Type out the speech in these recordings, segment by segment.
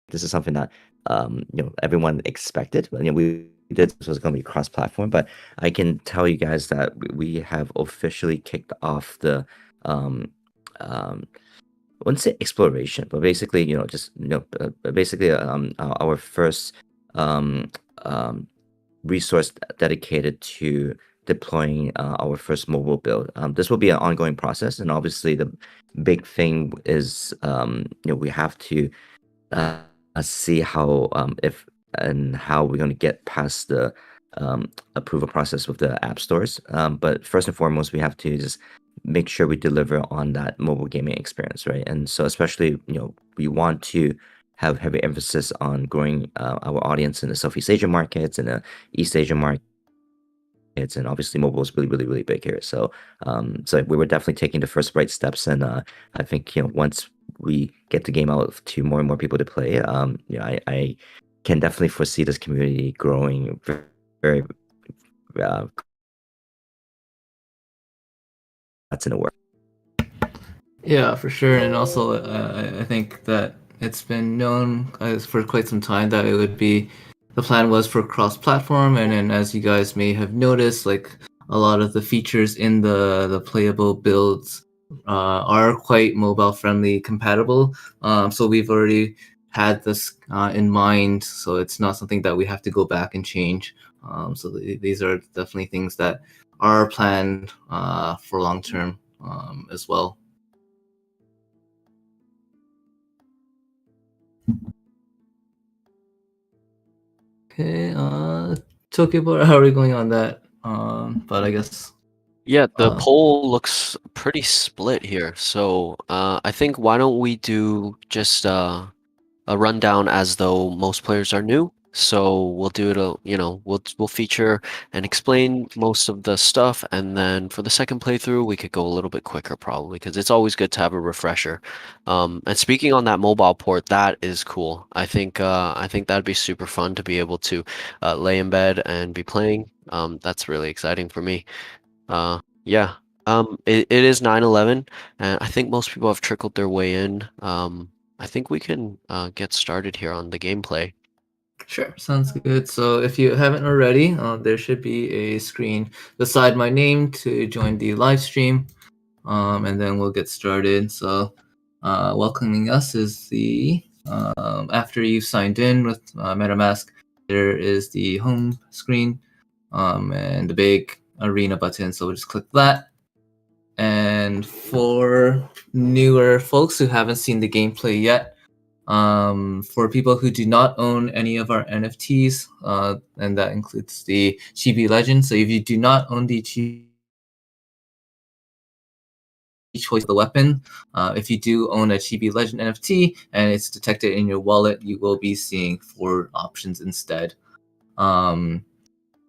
this is something that everyone expected. We did this was going to be cross-platform, but I can tell you guys that we have officially kicked off the I wouldn't say exploration, but basically, basically, our first resource dedicated to deploying our first mobile build. This will be an ongoing process, and obviously, the big thing is, we have to see how if and how we're going to get past the approval process with the app stores. But first and foremost, we have to just make sure we deliver on that mobile gaming experience, right? And so, especially, we want to have heavy emphasis on growing our audience in the Southeast Asian markets and the East Asian markets. And obviously, mobile is really, really, really big here. So, so we were definitely taking the first right steps. And I think once we get the game out to more and more people to play, I can definitely foresee this community growing very, very that's in the work. Yeah, for sure. And also, I think that it's been known for quite some time that it would be the plan was for cross-platform, and then as you guys may have noticed, like a lot of the features in the playable builds are quite mobile-friendly compatible. So we've already had this in mind, so it's not something that we have to go back and change. So these are definitely things that are planned for long term as well. Okay, Tokyo, how are we going on that? But I guess. Yeah, the poll looks pretty split here. So I think why don't we do just a rundown as though most players are new. So we'll do it, we'll feature and explain most of the stuff, and then for the second playthrough, we could go a little bit quicker probably, because it's always good to have a refresher. And speaking on that mobile port, that is cool. I think that'd be super fun to be able to lay in bed and be playing. That's really exciting for me. Yeah. It is 9/11, and I think most people have trickled their way in. I think we can get started here on the gameplay. Sure, sounds good. So if you haven't already, there should be a screen beside my name to join the live stream, and then we'll get started. So welcoming us is the, after you've signed in with MetaMask, there is the home screen and the big arena button. So we'll just click that. And for newer folks who haven't seen the gameplay yet, for people who do not own any of our NFTs, and that includes the Chibi Legend. So if you do not own the Chibi choice of the weapon, if you do own a Chibi Legend NFT and it's detected in your wallet, you will be seeing 4 options instead.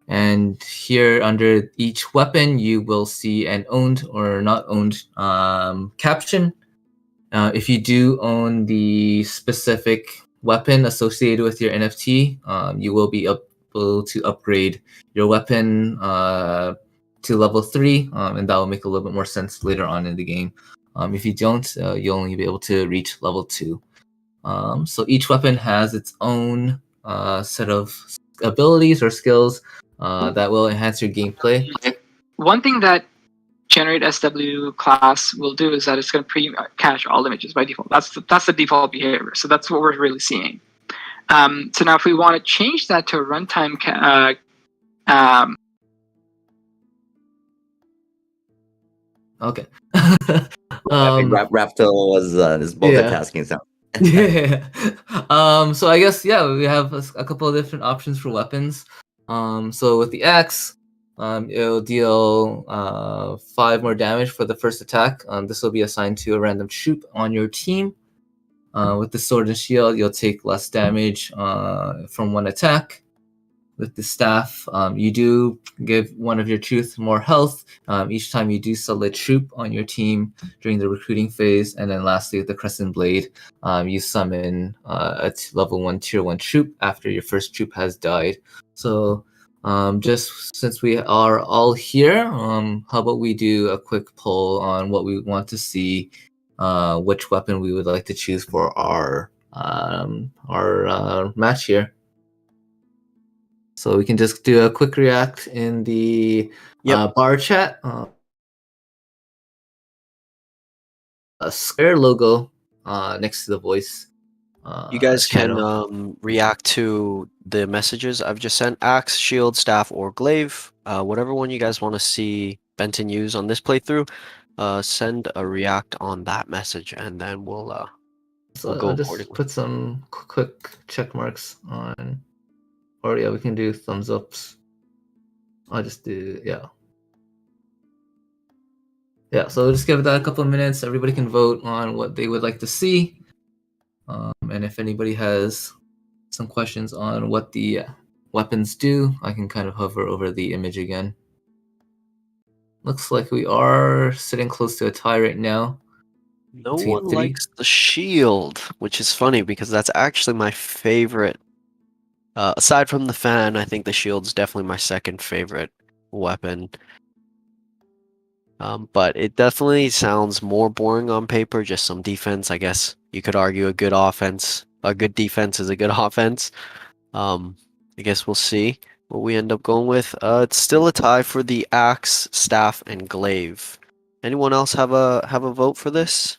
And here under each weapon, you will see an owned or not owned caption. If you do own the specific weapon associated with your NFT, you will be able to upgrade your weapon to level 3, and that will make a little bit more sense later on in the game. If you don't, you'll only be able to reach level 2. So each weapon has its own set of abilities or skills that will enhance your gameplay. One thing that generate SW class will do is that it's going to pre-cache all images by default. That's the default behavior. So that's what we're really seeing. So now if we want to change that to a runtime okay. I think Raptor was multitasking. So. Yeah. So I guess we have a couple of different options for weapons. So with the axe, it'll deal 5 more damage for the first attack. This will be assigned to a random troop on your team. With the sword and shield, you'll take less damage from one attack. With the staff, you do give one of your troops more health each time you do select a troop on your team during the recruiting phase. And then lastly, with the Crescent Blade, you summon a level 1 tier 1 troop after your first troop has died. So just since we are all here, how about we do a quick poll on what we want to see, which weapon we would like to choose for our our match here. So we can just do a quick react in the Yep. bar chat. A square logo next to the voice. You guys channel. can react to the messages I've just sent. Axe, Shield, Staff, or Glaive. Whatever one you guys want to see Benton use on this playthrough, send a react on that message, and then we'll So we'll go I'll just accordingly. put some quick check marks on, or yeah, we can do thumbs ups. I'll just do yeah. So we'll just give that a couple of minutes. Everybody can vote on what they would like to see, and if anybody has some questions on what the weapons do, I can kind of hover over the image again. Looks like we are sitting close to a tie right now. No between one three. likes the shield, which is funny because that's actually my favorite. Aside from the fan, I think the shield's definitely my second favorite weapon. But it definitely sounds more boring on paper, just some defense. I guess you could argue a good defense is a good offense. I guess we'll see what we end up going with. It's still a tie for the axe, staff, and glaive. Anyone else have a vote for this?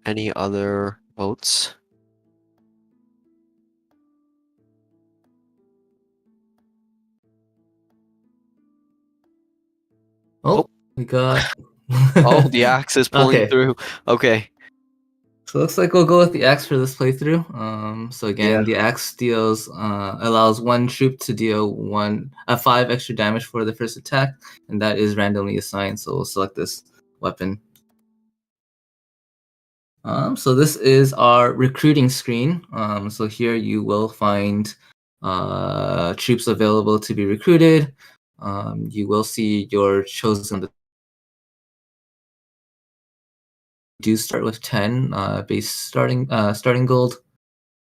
Any other votes? Oh, we got. Oh, the axe is pulling through. Okay. So it looks like we'll go with the axe for this playthrough. So again, the axe deals allows one troop to deal 5 extra damage for the first attack, and that is randomly assigned. So we'll select this weapon. So this is our recruiting screen. So here you will find troops available to be recruited. You will see your chosen. Do start with 10 base starting gold.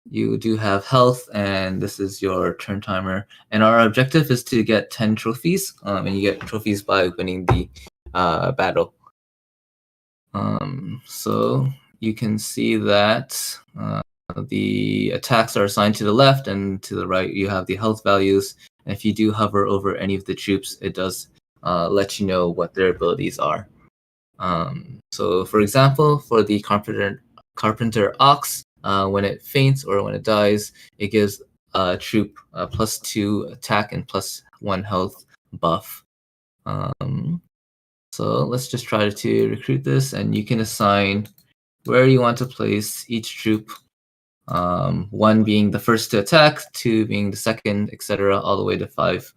You do have health, and this is your turn timer. And our objective is to get 10 trophies, and you get trophies by winning the battle. So you can see that the attacks are assigned to the left, and to the right you have the health values. And if you do hover over any of the troops, it does let you know what their abilities are. So for example, for the Carpenter Ox, when it faints or when it dies, it gives a troop a +2 attack and +1 health buff. So let's just try to recruit this, and you can assign where you want to place each troop. 1 being the first to attack, 2 being the second, etc., all the way to 5.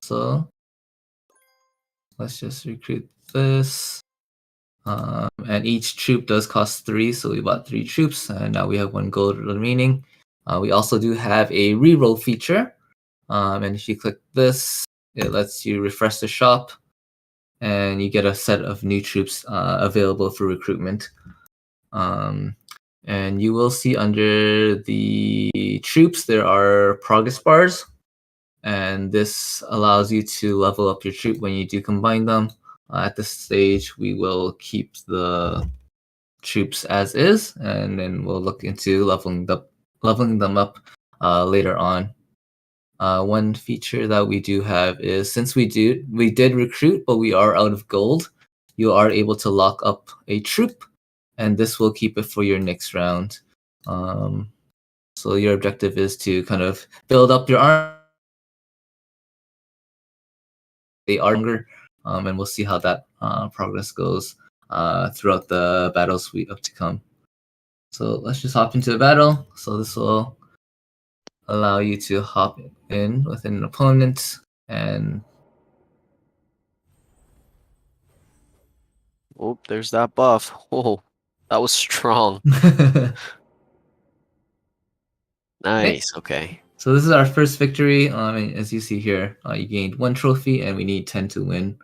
So let's just recruit this. And each troop does cost 3, so we bought 3 troops, and now we have 1 gold remaining. We also do have a reroll feature, and if you click this, it lets you refresh the shop, and you get a set of new troops available for recruitment. And you will see under the troops there are progress bars, and this allows you to level up your troop when you do combine them. At this stage, we will keep the troops as is, and then we'll look into leveling them up later on. One feature that we do have is, since we did recruit, but we are out of gold, you are able to lock up a troop, and this will keep it for your next round. So your objective is to kind of build up your army. They are longer, and we'll see how that progress goes throughout the battle suite up to come. So let's just hop into the battle. So this will allow you to hop in with an opponent, and Oh, there's that buff. Oh, that was strong. Nice. Okay. So this is our first victory. As you see here, you gained 1 trophy, and we need 10 to win.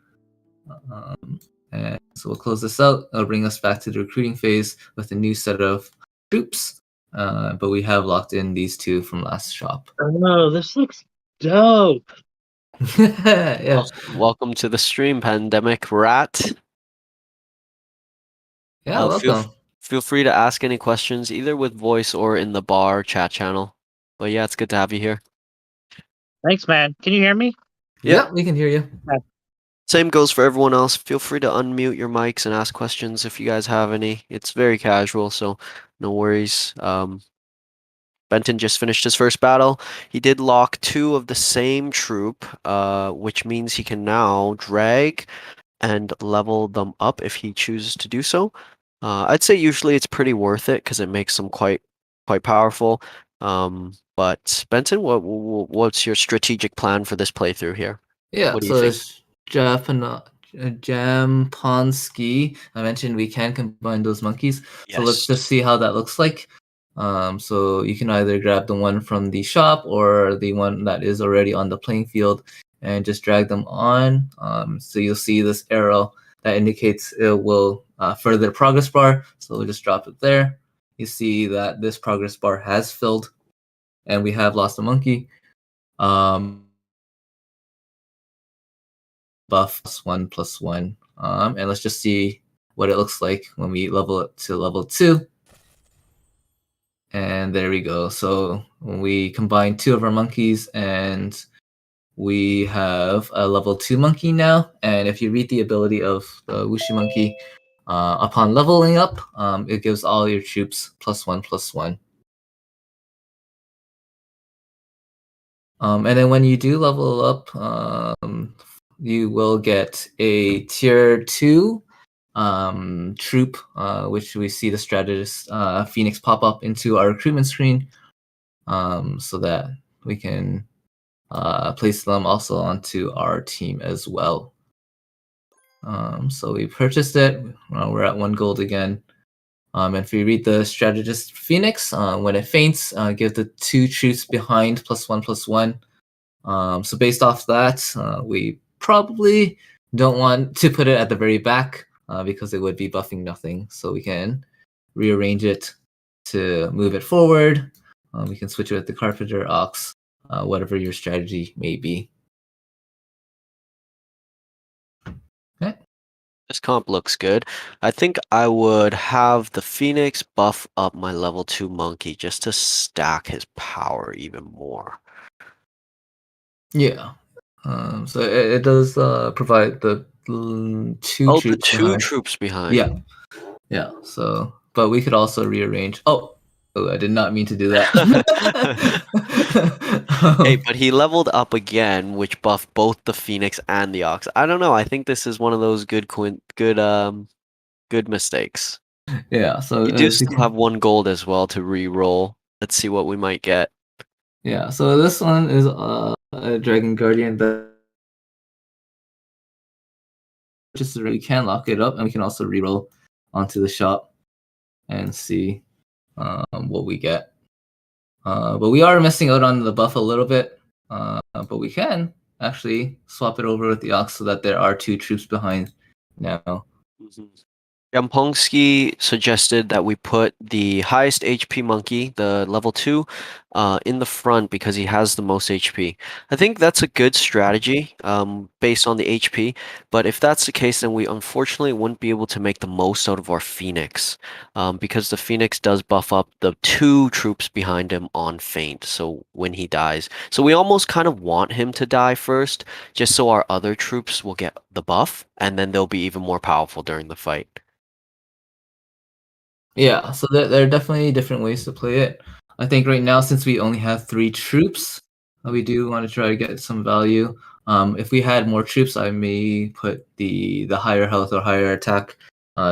And so we'll close this out. It'll bring us back to the recruiting phase with a new set of troops. But we have locked in these 2 from last shop. Oh, this looks dope. Yeah. Welcome to the stream, Pandemic Rat. Yeah, welcome. Feel free to ask any questions either with voice or in the bar chat channel. But yeah, it's good to have you here. Thanks, man. Can you hear me? Yeah, we can hear you. Same goes for everyone else. Feel free to unmute your mics and ask questions if you guys have any. It's very casual, so no worries. Benton just finished his first battle. He did lock 2 of the same troop, which means he can now drag and level them up if he chooses to do so. I'd say usually it's pretty worth it because it makes them quite powerful. But Benton, what's your strategic plan for this playthrough here? Yeah, What do you so think? it's Jamponsky. I mentioned we can combine those monkeys. So let's Yes. just see how that looks like. So you can either grab the one from the shop or the one that is already on the playing field and just drag them on. So you'll see this arrow that indicates it will further the progress bar. So we'll just drop it there. You see that this progress bar has filled and we have lost a monkey. Buff +1/+1. And let's just see what it looks like when we level it to level 2. And there we go. So when we combine 2 of our monkeys and we have a level 2 monkey now. And if you read the ability of the Wuxi monkey, upon leveling up, it gives all your troops +1/+1. And then when you do level up, you will get a tier 2 troop, which we see the strategist Phoenix pop up into our recruitment screen, so that we can place them also onto our team as well. So we purchased it. We're at 1 gold again. And if you read the strategist Phoenix, when it faints, give the 2 troops behind +1/+1. So based off that, we probably don't want to put it at the very back because it would be buffing nothing. So we can rearrange it to move it forward. We can switch it with the carpenter, ox, whatever your strategy may be. Okay. This comp looks good. I think I would have the Phoenix buff up my level 2 monkey just to stack his power even more. Yeah. So it does provide the 2 Oh, troops the 2 behind. troops behind. Yeah. Yeah. So, but we could also rearrange. Oh, I did not mean to do that. Hey, but he leveled up again, which buffed both the Phoenix and the Ox. I don't know. I think this is one of those good mistakes. Yeah. So You do still have 1 gold as well to re-roll. Let's see what we might get. Yeah. So this one is a Dragon Guardian that just we can lock it up, and we can also re-roll onto the shop and see what we get. But we are missing out on the buff a little bit. But we can actually swap it over with the Ox so that there are 2 troops behind now. Jamponsky suggested that we put the highest HP monkey, the level 2, in the front because he has the most HP. I think that's a good strategy based on the HP, but if that's the case, then we unfortunately wouldn't be able to make the most out of our Phoenix because the Phoenix does buff up the 2 troops behind him on feint, so when he dies. So we almost kind of want him to die first, just so our other troops will get the buff, and then they'll be even more powerful during the fight. Yeah, so there are definitely different ways to play it. I think right now, since we only have 3 troops, we do want to try to get some value. If we had more troops, I may put the higher health or higher attack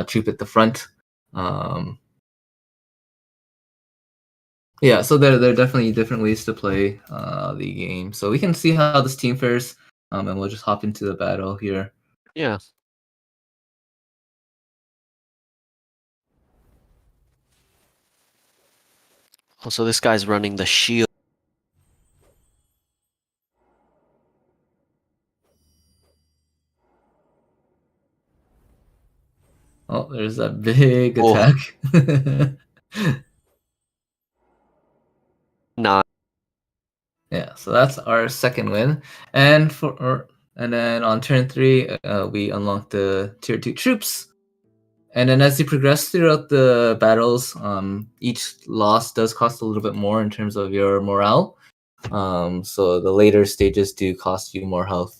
troop at the front. Yeah, so there are definitely different ways to play the game. So we can see how this team fares, and we'll just hop into the battle here. Yeah. Also, this guy's running the shield. Oh, there's that big Oh. attack. Nah. Yeah, so that's our second win, and then on turn 3, we unlock the tier 2 troops, and then as you progress throughout the battles, each loss does cost a little bit more in terms of your morale. So the later stages do cost you more health.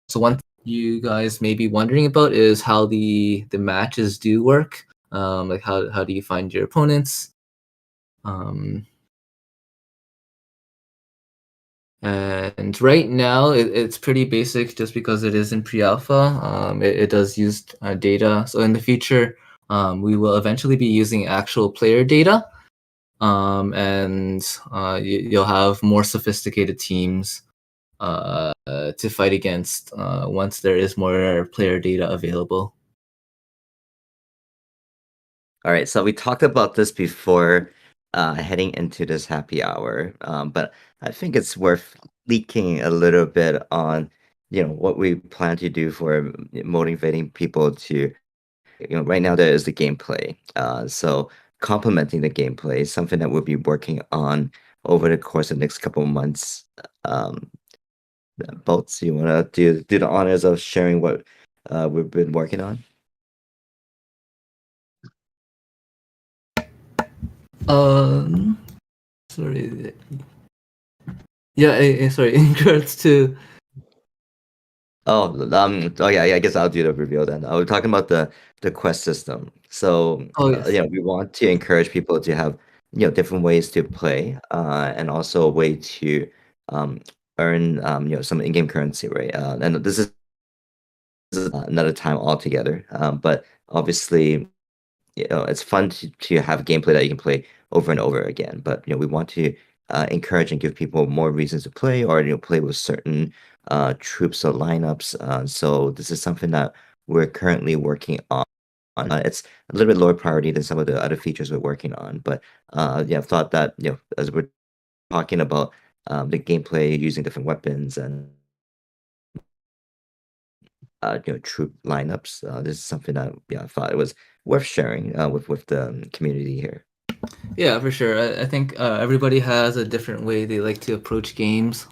So one thing you guys may be wondering about is how the matches do work. Like how do you find your opponents? And right now it's pretty basic just because it is in pre-alpha. It does use data. So in the future, we will eventually be using actual player data. And you'll have more sophisticated teams to fight against once there is more player data available. All right, so we talked about this before heading into this happy hour, but I think it's worth leaking a little bit on, what we plan to do for motivating people to, right now there is the gameplay. So complementing the gameplay is something that we'll be working on over the course of the next couple of months. Um, Bolts, you want to do the honors of sharing what we've been working on? Sorry. Yeah, sorry. In regards to yeah, I guess I'll do the reveal then. I was talking about the quest system. So, yes. we want to encourage people to have, different ways to play, and also a way to earn, some in-game currency, right? And this is another time altogether. But obviously, it's fun to have gameplay that you can play over and over again. But we want to encourage and give people more reasons to play, or play with certain troops or lineups. So this is something that we're currently working on. It's a little bit lower priority than some of the other features we're working on, but yeah, I've thought that as we're talking about the gameplay using different weapons and troop lineups. This is something that I thought it was worth sharing with the community here. Yeah, for sure. I think everybody has a different way they like to approach games.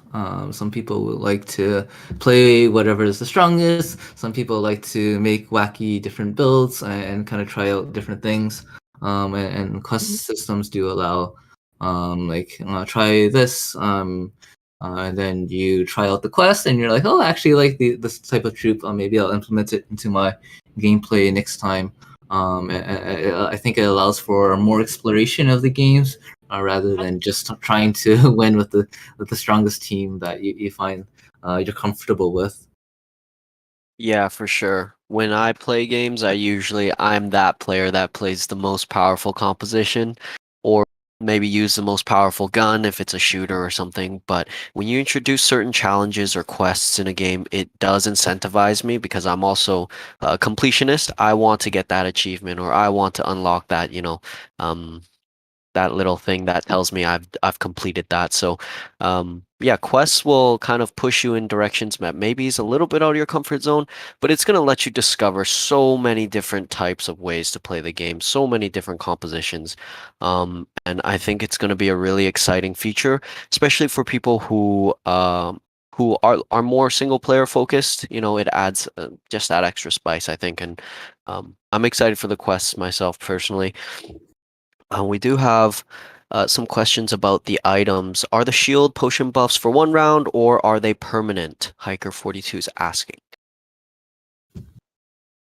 Some people would like to play whatever is the strongest. Some people like to make wacky different builds and kind of try out different things. And quest systems do allow, try this. And then you try out the quest, and you're like, oh, actually, like this type of troop. Maybe I'll implement it into my gameplay next time. I think it allows for more exploration of the games rather than just trying to win with the strongest team that you find you're comfortable with. Yeah, for sure. When I play games, I'm that player that plays the most powerful composition, or maybe use the most powerful gun if it's a shooter or something. But when you introduce certain challenges or quests in a game, it does incentivize me because I'm also a completionist. I want to get that achievement, or I want to unlock that, that little thing that tells me I've completed that. So, yeah, quests will kind of push you in directions that maybe is a little bit out of your comfort zone, but it's gonna let you discover so many different types of ways to play the game, so many different compositions. And I think it's gonna be a really exciting feature, especially for people who are more single player focused. It adds just that extra spice, I think, and I'm excited for the quests myself personally. We do have some questions about the items. Are the shield potion buffs for one round or are they permanent? Hiker 42 is asking.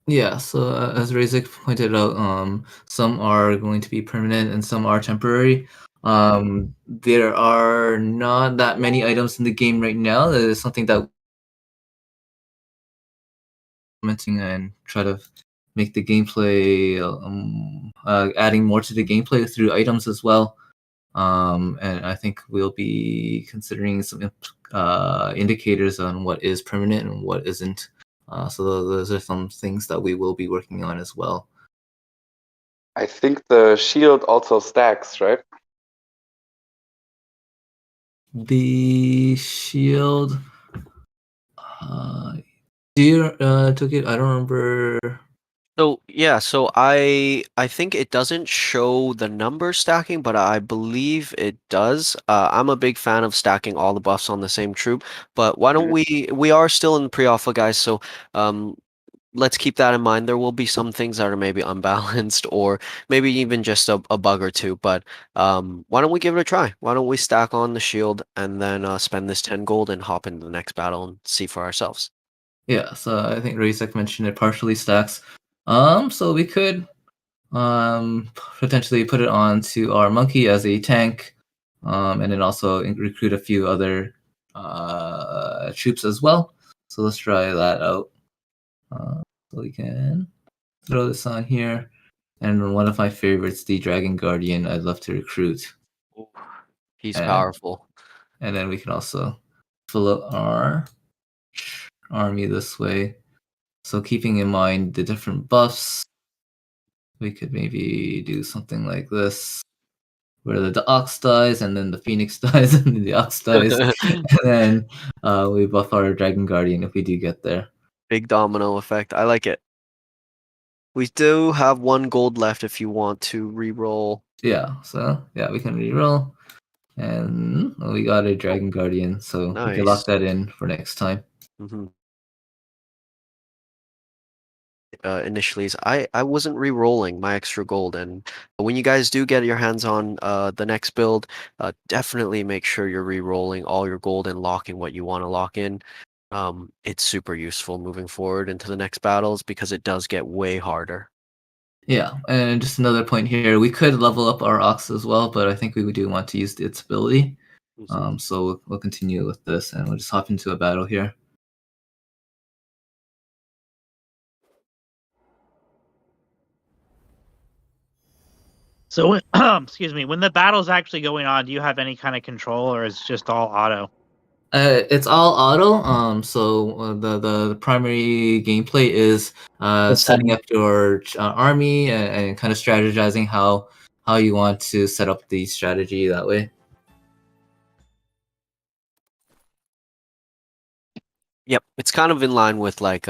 Yeah, so as Razik pointed out, some are going to be permanent and some are temporary. There are not that many items in the game right now. That is something that implementing and try to make the gameplay adding more to the gameplay through items as well. And I think we'll be considering some indicators on what is permanent and what isn't. So those are some things that we will be working on as well. I think the shield also stacks, right? The shield. Do you took it? I don't remember. So yeah, so I think it doesn't show the number stacking, but I believe it does. I'm a big fan of stacking all the buffs on the same troop, but why don't we are still in the pre-alpha, guys, so um let's keep that in mind. There will be some things that are maybe unbalanced or maybe even just a bug or two, but why don't we give it a try? Why don't we stack on the shield and then spend this 10 gold and hop into the next battle and see for ourselves. Yeah, so I think Razek mentioned it partially stacks. So we could potentially put it onto our monkey as a tank, and then also recruit a few other troops as well. So let's try that out. So we can throw this on here, and one of my favorites, the Dragon Guardian, I'd love to recruit. Ooh, he's And, powerful. and then we can also fill up our army this way. So keeping in mind the different buffs, we could maybe do something like this, where the ox dies, and then the phoenix dies, and then the ox dies, and then we buff our dragon guardian if we do get there. Big domino effect. I like it. We do have 1 gold left if you want to re-roll. Yeah, so yeah, we can reroll, and we got a dragon guardian, so we can lock Nice. that in for next time. Initially is I wasn't re-rolling my extra gold, and when you guys do get your hands on the next build, definitely make sure you're re-rolling all your gold and locking what you want to lock in. It's super useful moving forward into the next battles because it does get way harder. Yeah, and just another point here, we could level up our ox as well, but I think we do want to use its ability. So we'll continue with this, and we'll just hop into a battle here. So, excuse me, when the battle's actually going on, do you have any kind of control, or is it just all auto? It's all auto. So the primary gameplay is setting up your army and kind of strategizing how you want to set up the strategy that way. Yep, it's kind of in line with like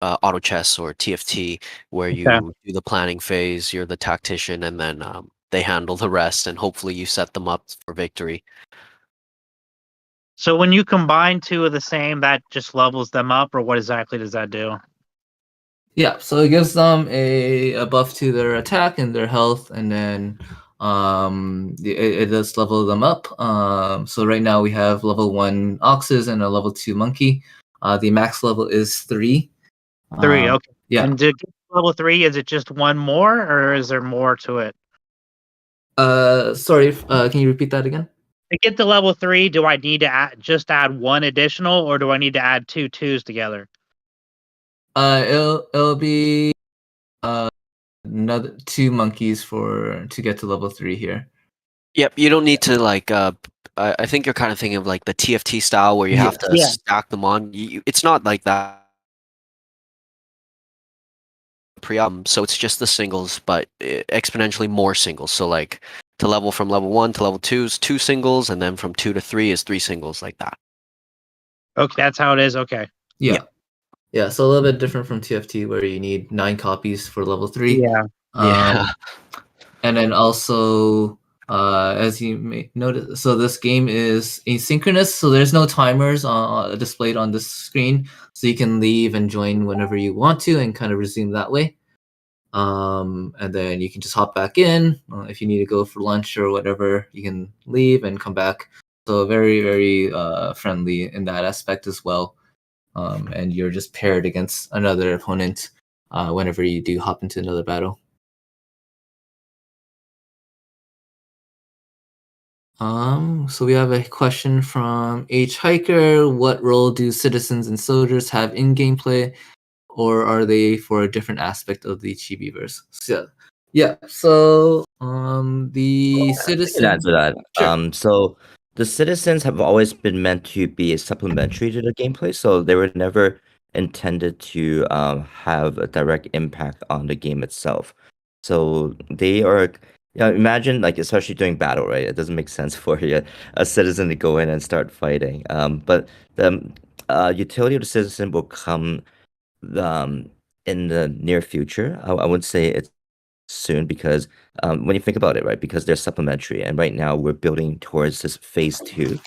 auto chess or TFT, where Okay. you do the planning phase, you're the tactician, and then they handle the rest, and hopefully you set them up for victory. So when you combine two of the same, that just levels them up, or what exactly does that do? Yeah, so it gives them a buff to their attack and their health, and then it does level them up. So right now we have level 1 oxes and a level 2 monkey. The max level is 3. 3, okay. Yeah. And to get to level 3, is it just one more, or is there more to it? Sorry, can you repeat that again? To get to level 3, do I need to just add one additional, or do I need to add two twos together? It'll be another 2 monkeys to get to level 3 here. Yep, you don't need to like I think you're kind of thinking of like the TFT style where you have to Yeah. stack them on. It's not like that. So it's just the singles, but exponentially more singles. So like to level from level 1 to level 2 is 2 singles, and then from 2 to 3 is 3 singles, like that. Okay, that's how it is. Okay. Yeah. Yeah, so a little bit different from TFT where you need 9 copies for level 3. Yeah. Yeah. And then also, as you may notice, so this game is asynchronous, so there's no timers displayed on the screen, so you can leave and join whenever you want to and kind of resume that way. And then you can just hop back in. If you need to go for lunch or whatever, you can leave and come back. So very, very friendly in that aspect as well. And you're just paired against another opponent whenever you do hop into another battle. So we have a question from H Hiker. What role do citizens and soldiers have in gameplay, or are they for a different aspect of the Chibiverse? So, yeah. So the I can citizens. answer that. Sure. So the citizens have always been meant to be supplementary to the gameplay, so they were never intended to have a direct impact on the game itself. So they are, imagine like especially during battle, right? It doesn't make sense for a citizen to go in and start fighting. But the utility of the citizen will come in the near future. I would say it's soon because when you think about it, right? Because they're supplementary, and right now we're building towards this phase 2.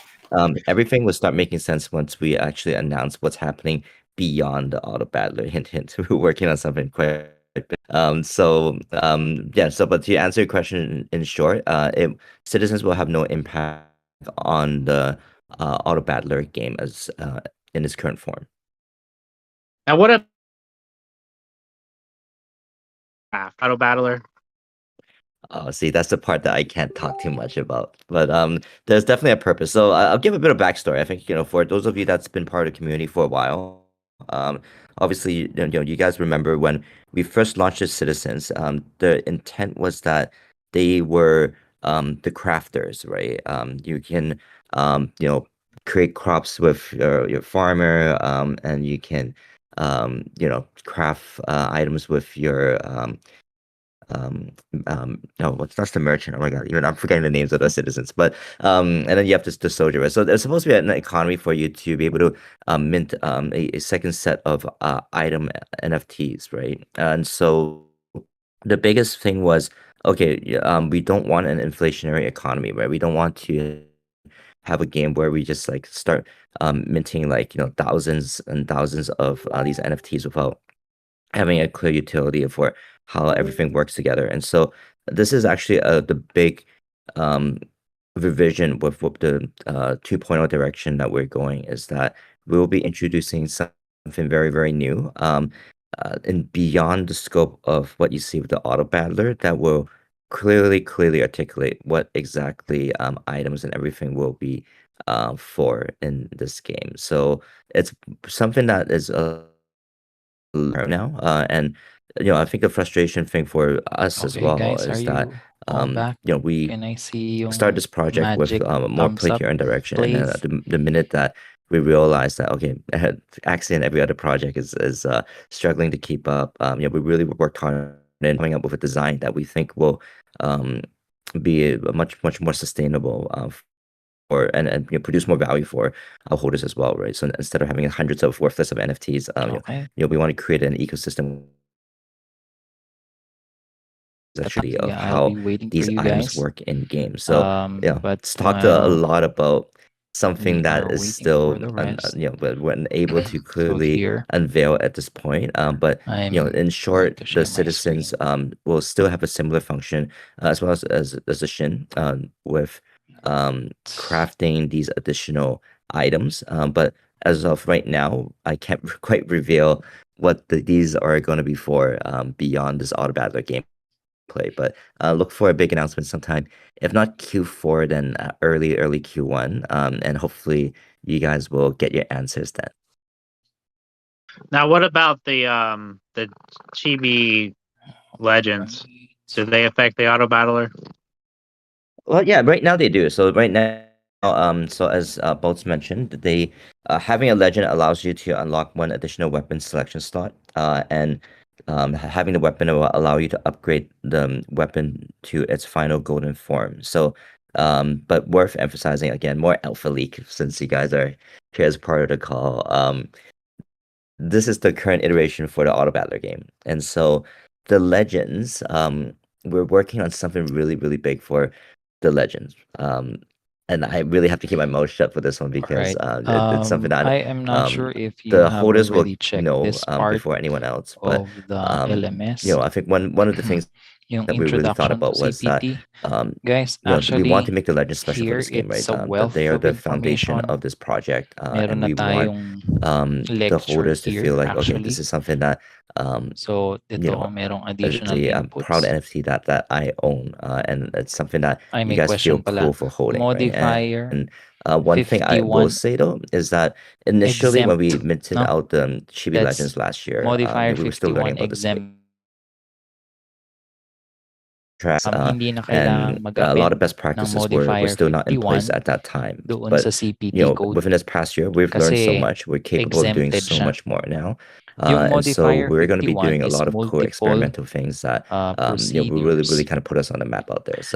Everything will start making sense once we actually announce what's happening beyond the auto battler. Hint, hint. We're working on something quite big. Yeah. So, but to answer your question in short, citizens will have no impact on the auto battler game as in its current form. Now, what if auto battler? Oh, see, that's the part that I can't talk too much about. But there's definitely a purpose. So I'll give a bit of backstory. I think for those of you that's been part of the community for a while, obviously you guys remember when we first launched as citizens. The intent was that they were the crafters, right? You can create crops with your farmer, and you can craft items with your no, that's the merchant. Oh my god, even I'm forgetting the names of the citizens. But and then you have the soldier. Right? So there's supposed to be an economy for you to be able to mint a second set of item NFTs, right? And so the biggest thing was, okay, we don't want an inflationary economy, right? We don't want to have a game where we just like start minting like thousands and thousands of these NFTs without having a clear utility for how everything works together. And so this is actually the big um, revision with what the 2.0 direction that we're going is that we will be introducing something very, very new and beyond the scope of what you see with the auto battler that will clearly articulate what exactly items and everything will be for in this game. So it's something that is now. And I think the frustration thing for us as Okay, well guys, are is that you all back? we Can I see start yung this project with magic more thumbs play up, to earn direction, and then please? the minute that we realize that okay, Axie and every other project is struggling to keep up, we really worked hard in coming up with a design that we think will be a much more sustainable and produce more value for our holders as well, right? So instead of having hundreds of worthless of NFTs, Okay. we want to create an ecosystem actually of Yeah, I'll how be waiting for these you items guys. work in game. So But it's talked a while lot about we something that are is waiting still for the rest, but we're unable to so clearly here unveil at this point. But I'm in going short, to the share my citizens screen. will still have a similar function as well as the Shin with crafting these additional items. But as of right now, I can't quite reveal what these are going to be for beyond this auto battler gameplay. But look for a big announcement sometime, if not Q4, then early Q1, and hopefully you guys will get your answers then. Now, what about the Chibi legends? Do they affect the auto battler? Well, yeah, right now they do. So right now, so as Bolts mentioned, they having a legend allows you to unlock one additional weapon selection slot, and having the weapon will allow you to upgrade the weapon to its final golden form. So, but worth emphasizing again, more alpha leak since you guys are here as part of the call. This is the current iteration for the auto battler game, and so the legends, we're working on something really big for the legends. And I really have to keep my mouth shut for this one because Alright. it's something that I am not sure if you the have holders will already checked know this part before anyone else. But of the LMS. I think one of the things Yung that we really thought introduction to about was that CPT. Guys, we want to actually, make the legends special for here this game, right? it's a That wealth they are of the foundation information. of this project, Meron and na we want tayong the lecture holders to feel here, like okay, this actually. is something that So, ito, merong additional a proud inputs. NFT that I own, and it's something that Ay, you may guys feel question pala. cool for holding, right? Modifier And one thing I will 51 say though is that initially when we exempt, minted no? out the Chibi That's Legends last year, modifier we were still learning 51 about the space. exempt. Hindi na And kailangan a mag-append lot of best ng practices were modifier still not in place 51 at that time. doon But sa CPT code. within this past year, we've learned so Kasi much. We're capable of doing exempted so siya. much more now. Yung And so modifier we're going to be 51 doing a is lot of cool multiple experimental things that will really procedures. kind of put us on the map out there. So